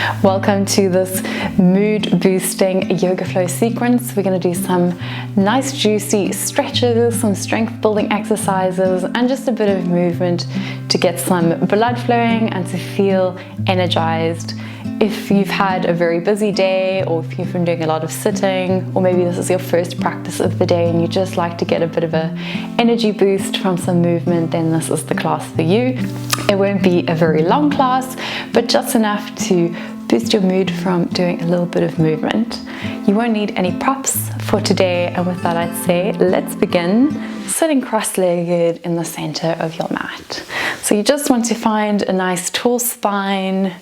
Welcome to this mood boosting yoga flow sequence. We're going to do some nice juicy stretches, some strength building exercises, and just a bit of movement to get some blood flowing and to feel energized. If you've had a very busy day, or if you've been doing a lot of sitting, or maybe this is your first practice of the day and you just like to get a bit of an energy boost from some movement, then this is the class for you. It won't be a very long class, but just enough to boost your mood from doing a little bit of movement. You won't need any props for today, and with that I'd say let's begin sitting cross-legged in the center of your mat. So you just want to find a nice tall spine,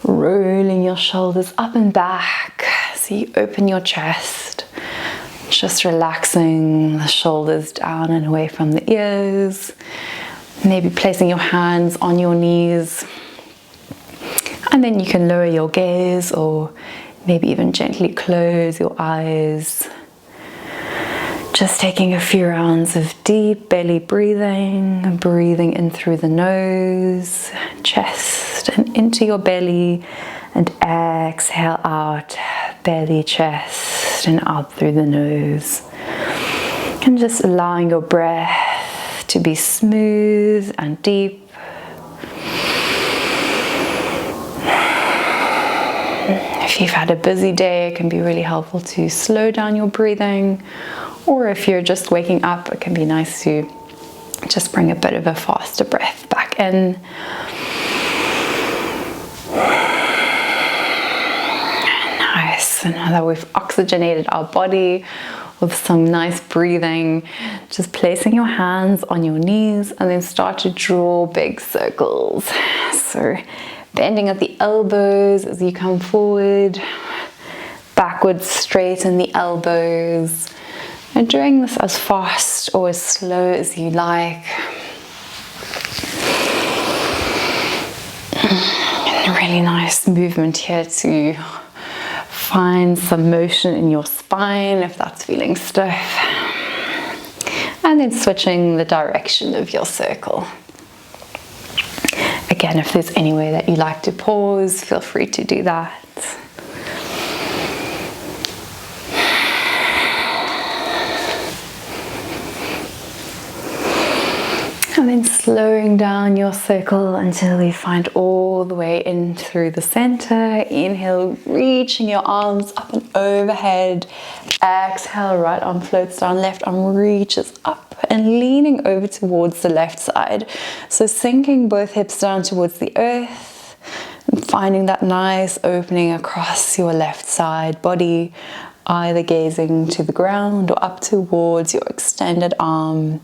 rolling your shoulders up and back so you open your chest, just relaxing the shoulders down and away from the ears, maybe placing your hands on your knees, and then you can lower your gaze or maybe even gently close your eyes. Just taking a few rounds of deep belly breathing, breathing in through the nose, chest, and into your belly, and exhale out, belly, chest, and out through the nose. And just allowing your breath to be smooth and deep. If you've had a busy day, it can be really helpful to slow down your breathing. Or if you're just waking up, it can be nice to just bring a bit of a faster breath back in. Nice. And now that we've oxygenated our body with some nice breathing, just placing your hands on your knees and then start to draw big circles. So bending at the elbows as you come forward, backwards straighten the elbows. And doing this as fast or as slow as you like. And a really nice movement here to find some motion in your spine if that's feeling stiff. And then switching the direction of your circle. Again, if there's any way that you like to pause, feel free to do that. And then slowing down your circle until you find all the way in through the center. Inhale, reaching your arms up and overhead. Exhale, right arm floats down, left arm reaches up and leaning over towards the left side. So sinking both hips down towards the earth and finding that nice opening across your left side body, either gazing to the ground or up towards your extended arm.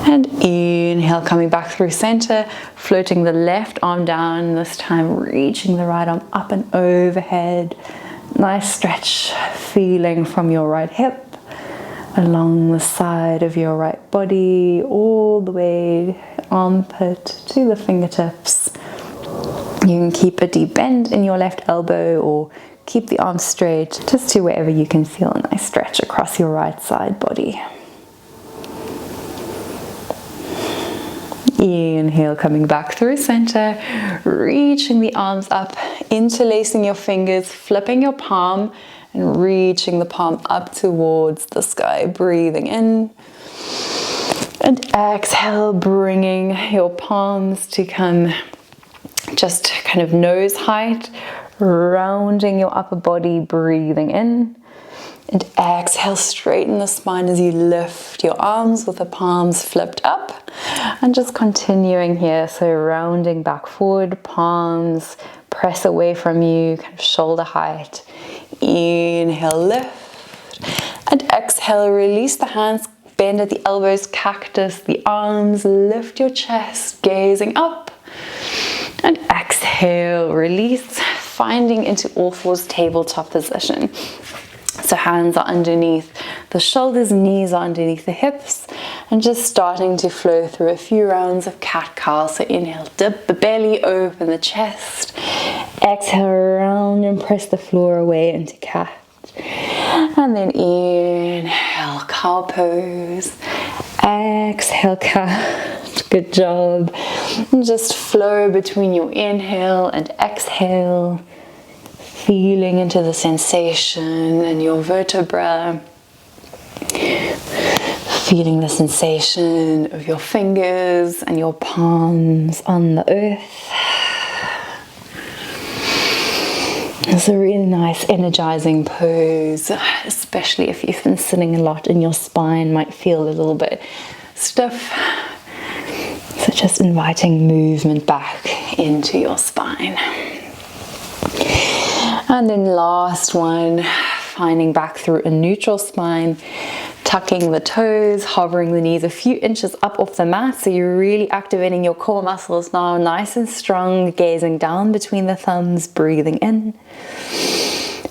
And inhale, coming back through center, floating the left arm down, this time reaching the right arm up and overhead. Nice stretch feeling from your right hip, along the side of your right body, all the way armpit to the fingertips. You can keep a deep bend in your left elbow or keep the arm straight, just to wherever you can feel a nice stretch across your right side body. Inhale, coming back through center, reaching the arms up, interlacing your fingers, flipping your palm and reaching the palm up towards the sky, breathing in. And exhale, bringing your palms to come just kind of nose height, rounding your upper body, breathing in. And exhale, straighten the spine as you lift your arms with the palms flipped up. And just continuing here, so rounding back forward, palms press away from you, kind of shoulder height. Inhale, lift. And exhale, release the hands, bend at the elbows, cactus the arms, lift your chest, gazing up. And exhale, release, finding into all fours, tabletop position. So hands are underneath the shoulders, knees are underneath the hips, and just starting to flow through a few rounds of cat-cow. So inhale, dip the belly, open the chest. Exhale, round and press the floor away into cat. And then inhale, cow pose. Exhale, cat. Good job. And just flow between your inhale and exhale, feeling into the sensation in your vertebra, feeling the sensation of your fingers and your palms on the earth. It's a really nice energizing pose, especially if you've been sitting a lot and your spine might feel a little bit stiff. So just inviting movement back into your spine. And then last one, finding back through a neutral spine, tucking the toes, hovering the knees a few inches up off the mat. So you're really activating your core muscles now, nice and strong, gazing down between the thumbs, breathing in.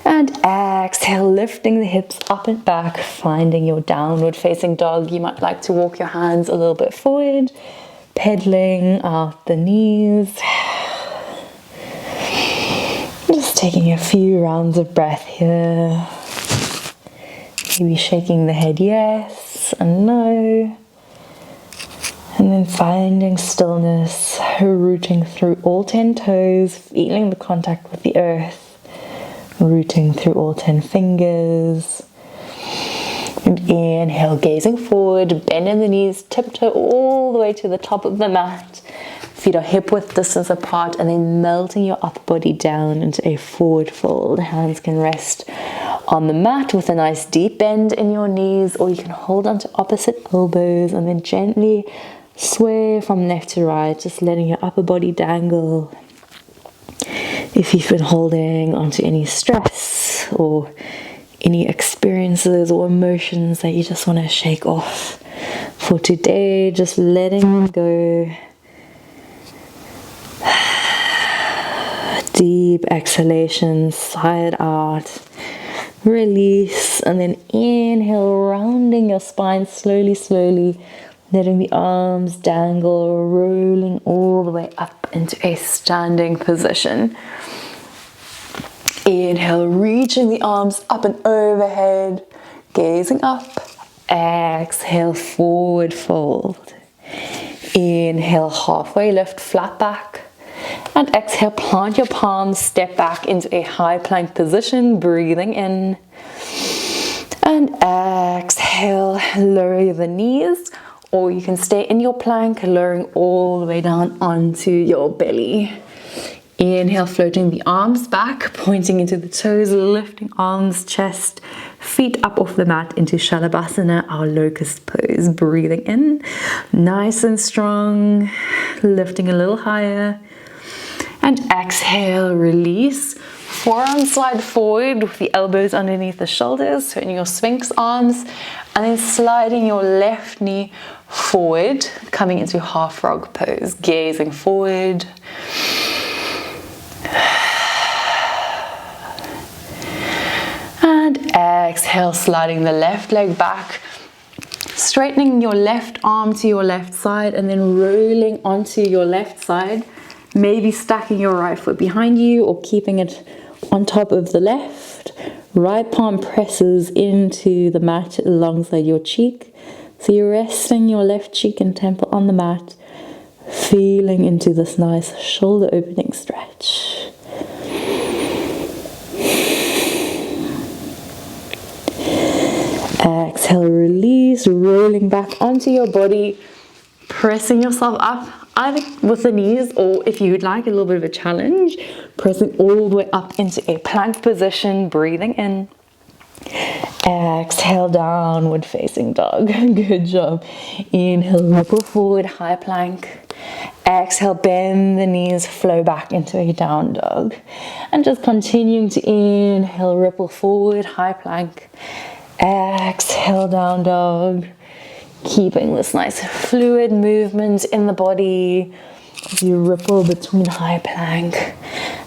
And exhale, lifting the hips up and back, finding your downward facing dog. You might like to walk your hands a little bit forward, pedaling out the knees. Just taking a few rounds of breath here. Maybe shaking the head yes and no. And then finding stillness, rooting through all 10 toes, feeling the contact with the earth. Rooting through all 10 fingers. And inhale, gazing forward, bending the knees, tiptoe all the way to the top of the mat. Feet are hip width distance apart, and then melting your upper body down into a forward fold. Hands can rest on the mat with a nice deep bend in your knees, or you can hold onto opposite elbows and then gently sway from left to right, just letting your upper body dangle. If you've been holding onto any stress or any experiences or emotions that you just want to shake off for today, just letting them go. Deep exhalation, side out, release, and then inhale, rounding your spine slowly, letting the arms dangle, rolling all the way up into a standing position. Inhale, reaching the arms up and overhead, gazing up. Exhale, forward fold. Inhale, halfway lift, flat back. And exhale, plant your palms, step back into a high plank position, breathing in. And exhale, lower the knees, or you can stay in your plank, lowering all the way down onto your belly. Inhale, floating the arms back, pointing into the toes, lifting arms, chest, feet up off the mat into Shalabhasana, our locust pose. Breathing in, nice and strong, lifting a little higher. And exhale, release. Forearms slide forward with the elbows underneath the shoulders, so in your Sphinx arms, and then sliding your left knee forward, coming into half frog pose, gazing forward. And exhale, sliding the left leg back, straightening your left arm to your left side, and then rolling onto your left side. Maybe stacking your right foot behind you or keeping it on top of the left. Right palm presses into the mat alongside your cheek. So you're resting your left cheek and temple on the mat, feeling into this nice shoulder opening stretch. Exhale, release, rolling back onto your body, pressing yourself up, either with the knees or, if you would like, a little bit of a challenge, pressing all the way up into a plank position, breathing in. Exhale, downward facing dog. Good job. Inhale, ripple forward, high plank. Exhale, bend the knees, flow back into a down dog. And just continuing to inhale, ripple forward, high plank. Exhale, down dog. Keeping this nice fluid movement in the body as you ripple between high plank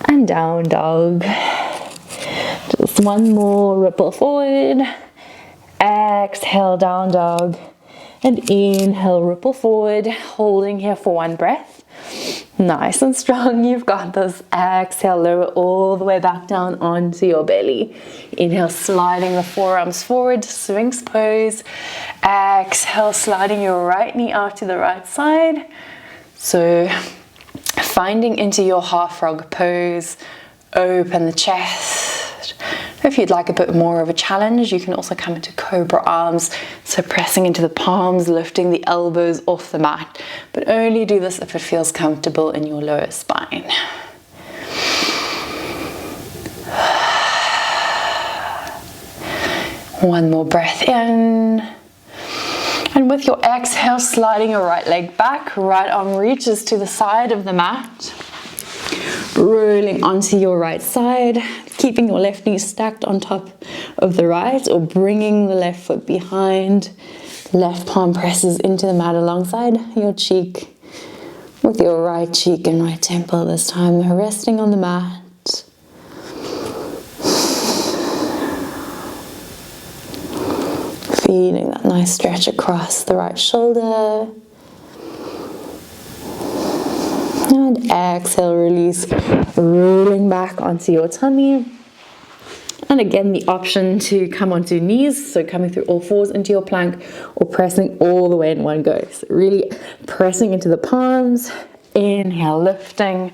and down dog. Just one more, ripple forward. Exhale, down dog. And inhale, ripple forward, holding here for one breath. Nice and strong, you've got this. Exhale, lower all the way back down onto your belly. Inhale, sliding the forearms forward, Sphinx pose. Exhale, sliding your right knee out to the right side. So finding into your half frog pose, open the chest. If you'd like a bit more of a challenge, you can also come into cobra arms, so pressing into the palms, lifting the elbows off the mat, but only do this if it feels comfortable in your lower spine. One more breath in, and with your exhale, sliding your right leg back, right arm reaches to the side of the mat, rolling onto your right side, keeping your left knee stacked on top of the right, or bringing the left foot behind. Left palm presses into the mat alongside your cheek, with your right cheek and right temple this time resting on the mat. Feeling that nice stretch across the right shoulder. And exhale, release, rolling back onto your tummy. And again, the option to come onto knees, so coming through all fours into your plank, or pressing all the way in one go. So really pressing into the palms. Inhale, lifting,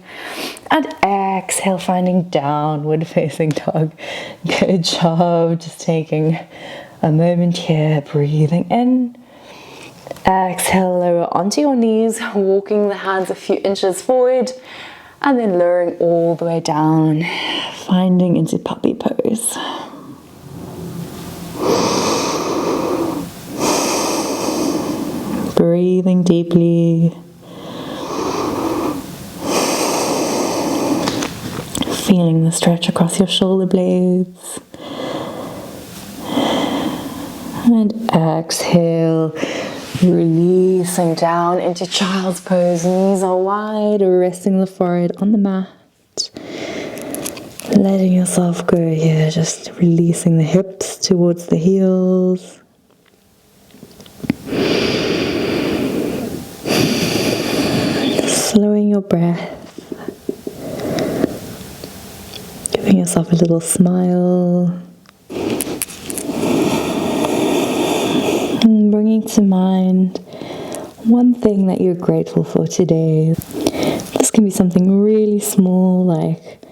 and exhale, finding downward facing dog. Good job, just taking a moment here, breathing in. Exhale, lower onto your knees, walking the hands a few inches forward, and then lowering all the way down, finding into puppy pose. Breathing deeply. Feeling the stretch across your shoulder blades. And exhale, releasing down into child's pose. Knees are wide, resting the forehead on the mat. Letting yourself go here, just releasing the hips towards the heels. Slowing your breath. Giving yourself a little smile. And bringing to mind one thing that you're grateful for today. This can be something really small, like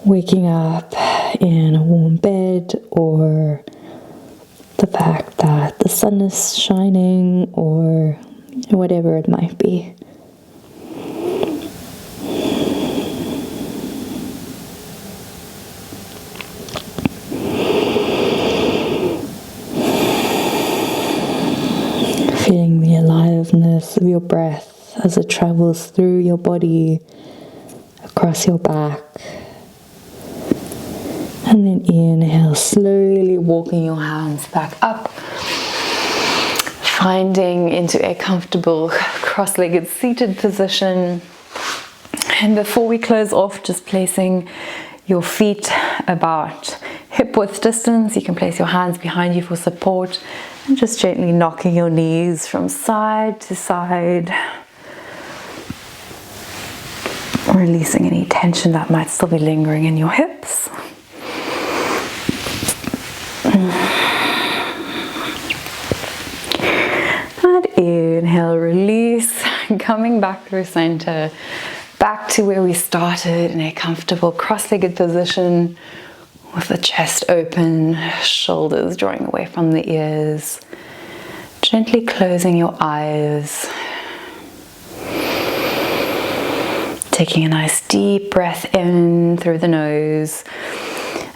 waking up in a warm bed, or the fact that the sun is shining, or whatever it might be. Feeling the aliveness of your breath as it travels through your body, across your back. And then inhale, slowly walking your hands back up, finding into a comfortable cross-legged seated position. And before we close off, just placing your feet about hip width distance. You can place your hands behind you for support, and just gently knocking your knees from side to side, releasing any tension that might still be lingering in your hips. And inhale, release, coming back through center, back to where we started in a comfortable cross-legged position with the chest open, shoulders drawing away from the ears. Gently closing your eyes. Taking a nice deep breath in through the nose,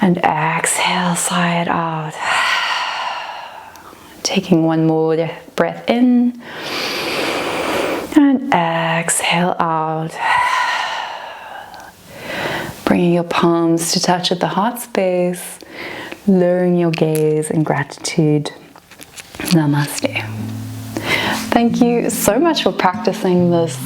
and exhale, sigh it out. Taking one more breath in, and exhale out. Bringing your palms to touch at the heart space, lowering your gaze in gratitude. Namaste. Thank you so much for practicing this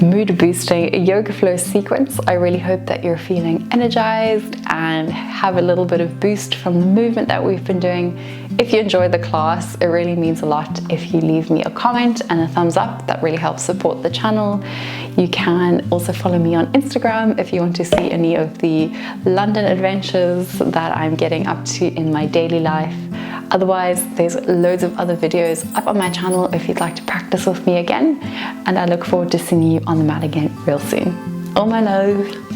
mood boosting yoga flow sequence. I really hope that you're feeling energized and have a little bit of boost from the movement that we've been doing. If you enjoyed the class, it really means a lot if you leave me a comment and a thumbs up. That really helps support the channel. You can also follow me on Instagram if you want to see any of the London adventures that I'm getting up to in my daily life. Otherwise, there's loads of other videos up on my channel if you'd like to practice with me again, and I look forward to seeing you on the mat again real soon. All my love.